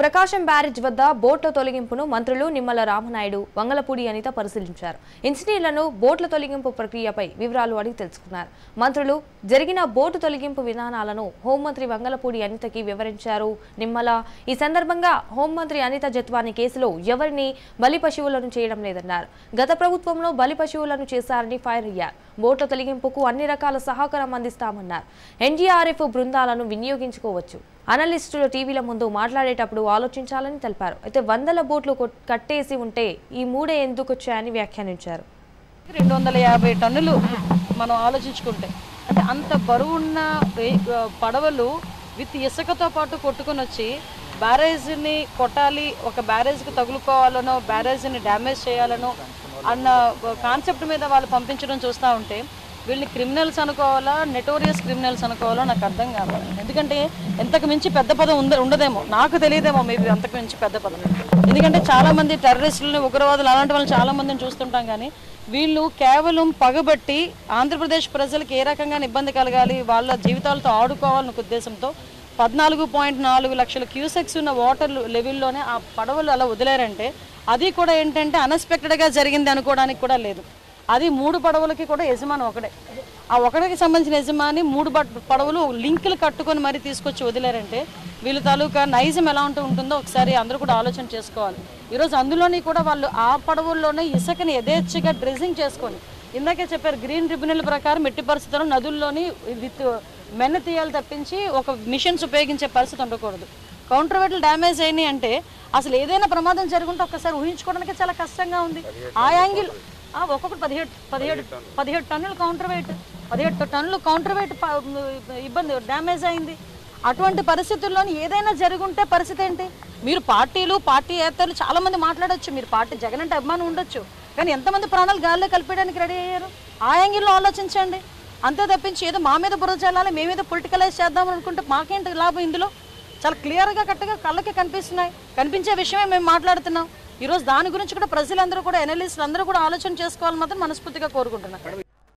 ప్రకాశం barrage వద్ద బోట్ల తొలగింపును మంత్రులు నిమ్మల రామనాయుడు, వంగలపూడి అనిత పరిశీలించారు. ఇంజనీర్లను బోట్ల తొలగింపు ప్రక్రియపై వివరాలు అడిగి తెలుసుకున్నారు. మంత్రులు జరిగిన బోటు తొలగింపు విధానాలను హోంమంత్రి వంగలపూడి అనితకి వివరించారు. నిమ్మల ఈ సందర్భంగా హోంమంత్రి అనిత జత్వాని కేసులో ఎవరిని బలి పశువులను చేయడం లేదన్నారు. గత ప్రభుత్వంలో బలి పశువులను చేశారని ఫైర్ అయ్యారు. బోట్ల తొలగింపుకు అన్ని రకాల సహకారం అందిస్తామన్నారు. ఎన్డీఆర్ఎఫ్ బృందాలను వినియోగించుకోవచ్చు. అనలిస్టులు టీవీల ముందు మాట్లాడేటప్పుడు ఆలోచించాలని తెలిపారు. అయితే 100 బోట్లు కట్టేసి ఉంటే ఈ 3 ఎందుకు వచ్చాయని వ్యాఖ్యానించారు. 250 టన్నులు మనం ఆలోచించుకుంటే అంటే అంత బరువున్న పడవలు విత్ ఇసుకతో పాటు కొట్టుకొని వచ్చి బ్యారేజ్ని కొట్టాలి, ఒక బ్యారేజ్కి తగులుకోవాలనో బ్యారేజ్ని డ్యామేజ్ చేయాలనో అన్న కాన్సెప్ట్ మీద వాళ్ళు పంపించడం చూస్తూ ఉంటే వీళ్ళని క్రిమినల్స్ అనుకోవాలా, నెటోరియస్ క్రిమినల్స్ అనుకోవాలో నాకు అర్థం కావాలి. ఎందుకంటే ఎంతకు మించి పెద్ద పదం ఉండదేమో, నాకు తెలియదేమో మేబీ అంతకు మించి పెద్ద పదం. ఎందుకంటే చాలామంది టెర్రరిస్టులని, ఉగ్రవాదులు అలాంటి వాళ్ళని చాలామందిని చూస్తుంటాం. కానీ వీళ్ళు కేవలం పగబట్టి ఆంధ్రప్రదేశ్ ప్రజలకు ఏ రకంగా ఇబ్బంది కలగాలి, వాళ్ళ జీవితాలతో ఆడుకోవాలన్న ఉద్దేశంతో 14.4 లక్షల క్యూసెక్స్ ఉన్న వాటర్ లెవెల్లోనే ఆ పడవలు అలా వదిలేరంటే అది కూడా ఏంటంటే అన్ఎక్స్పెక్టెడ్గా జరిగింది అనుకోవడానికి కూడా లేదు. అది 3 పడవలకి కూడా యజమాని ఒకటే. ఆ ఒకటికి సంబంధించిన యజమాని 3 పడవలు లింకులు కట్టుకొని మరీ తీసుకొచ్చి వదిలేరంటే వీళ్ళ తాలూకా నైజం ఎలా ఉంటుందో ఒకసారి అందరూ కూడా ఆలోచన చేసుకోవాలి. ఈరోజు అందులోని కూడా వాళ్ళు ఆ పడవల్లోనే ఇసుకని యథేచ్ఛగా డ్రెస్సింగ్ చేసుకొని, ఇందాకే చెప్పారు గ్రీన్ ట్రిబ్యునల్ ప్రకారం ఎట్టి పరిస్థితుల్లో నదుల్లోని విత్ మెన్న తీయాలి తప్పించి ఒక మిషన్స్ ఉపయోగించే పరిస్థితి ఉండకూడదు. కౌంటర్ వెయిట్లు డ్యామేజ్ అయినాయి అంటే అసలు ఏదైనా ప్రమాదం జరుగుంటే ఒక్కసారి ఊహించుకోవడానికి చాలా కష్టంగా ఉంది. ఆ యాంగిల్ ఒక్కొక్కటి 17 టన్నులు కౌంటర్ వెయిట్, 17 టన్నులు కౌంటర్ వెయిట్ ఇబ్బంది డ్యామేజ్ అయింది. అటువంటి పరిస్థితుల్లోని ఏదైనా జరుగుంటే పరిస్థితి ఏంటి? మీరు పార్టీ ఏతలు చాలామంది మాట్లాడచ్చు, మీరు పార్టీ జగన్ అంటే అభిమానం ఉండొచ్చు, కానీ ఎంతమంది ప్రాణాలు గాల్లో కలిపేయడానికి రెడీ అయ్యారు? ఆ యాంగిల్లో ఆలోచించండి. అంతే తప్పించి ఏదో మా మీద బుర్ర చల్లాలి, మీ మీద పొలిటికలైజ్ చేద్దాం అనుకుంటే మాకేంటి లాభం? ఇందులో చాలా క్లియర్గా కరెక్ట్గా కళ్ళకి కనిపించే విషయమే మేము మాట్లాడుతున్నాం. ఈరోజు దాని గురించి కూడా ప్రజలందరూ కూడా, ఎనలిస్టులు అందరూ కూడా ఆలోచన చేసుకోవాలని మాత్రం మనస్ఫూర్తిగా కోరుకుంటున్నాం.